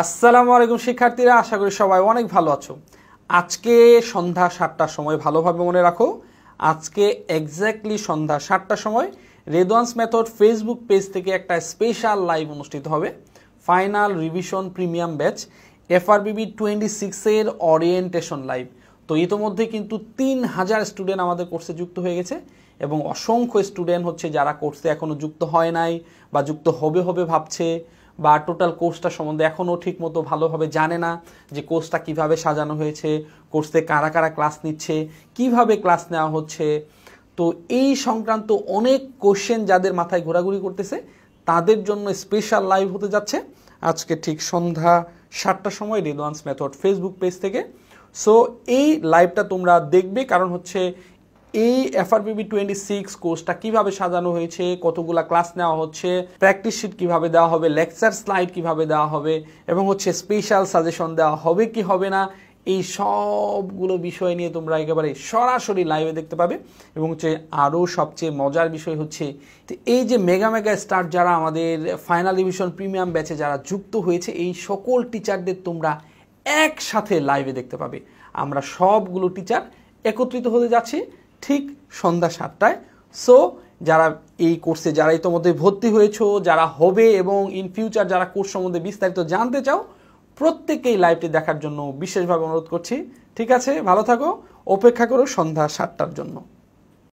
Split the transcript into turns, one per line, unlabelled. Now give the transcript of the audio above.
আসসালামু আলাইকুম শিক্ষার্থীরা, আশা করি সবাই অনেক ভালো আছো। আজকে সন্ধ্যা 7টার সময় ভালোভাবে মনে রাখো, আজকে এক্স্যাক্টলি সন্ধ্যা 7টার সময় রেদওয়ান্স মেথড ফেসবুক পেজ থেকে একটা স্পেশাল লাইভ অনুষ্ঠিত হবে। Final revision premium batch FRBB 26-এর ওরিয়েন্টেশন লাইভ। তো ইতোমধ্যে কিন্তু 3000 স্টুডেন্ট আমাদের কোর্সে যুক্ত হয়ে গেছে এবং অসংখ্য স্টুডেন্ট হচ্ছে যারা কোর্সে এখনও যুক্ত হয় নাই বা যুক্ত হবে ভাবছে বা টোটাল কোর্সটা সম্বন্ধে এখনও ঠিকমতো ভালোভাবে জানে না যে কোর্সটা কিভাবে সাজানো হয়েছে, কোর্সে কারা কারা ক্লাস নিচ্ছে, কিভাবে ক্লাস নেওয়া হচ্ছে। তো এই সংক্রান্ত অনেক কোশ্চেন যাদের মাথায় ঘোরাঘুরি করতেছে তাদের জন্য স্পেশাল লাইভ হতে যাচ্ছে আজকে ঠিক সন্ধ্যা 7টার সময় রেদওয়ান্স মেথড ফেসবুক পেজ থেকে। সো এই লাইভটা তোমরা দেখবে, কারণ হচ্ছে এই FRBB 26 কোর্সটা কিভাবে সাজানো হয়েছে, কতগুলা ক্লাস নেওয়া হচ্ছে, প্র্যাকটিস শিট কিভাবে দেওয়া হবে, লেকচার স্লাইড কিভাবে দেওয়া হবে এবং হচ্ছে স্পেশাল সাজেশন দেওয়া হবে কি হবে না, এই সবগুলো বিষয় নিয়ে তোমরা একেবারে সরাসরি লাইভে দেখতে পাবে। এবং হচ্ছে আরও সবচেয়ে মজার বিষয় হচ্ছে এই যে মেগা স্টার যারা আমাদের ফাইনাল রিভিশন প্রিমিয়াম ব্যাচে যারা যুক্ত হয়েছে, এই সকল টিচারদের তোমরা একসাথে লাইভে দেখতে পাবে। আমরা সবগুলো টিচার একত্রিত হতে যাচ্ছি ঠিক সন্ধ্যা 7টায়। সো যারা এই কোর্সে যারা ইতোমধ্যে ভর্তি হয়েছো, যারা হবে এবং ইন ফিউচার যারা কোর্স সম্বন্ধে বিস্তারিত জানতে চাও, প্রত্যেককেই লাইভটি দেখার জন্য বিশেষভাবে অনুরোধ করছি। ঠিক আছে, ভালো থাকো, অপেক্ষা করো সন্ধ্যা 7টার জন্য।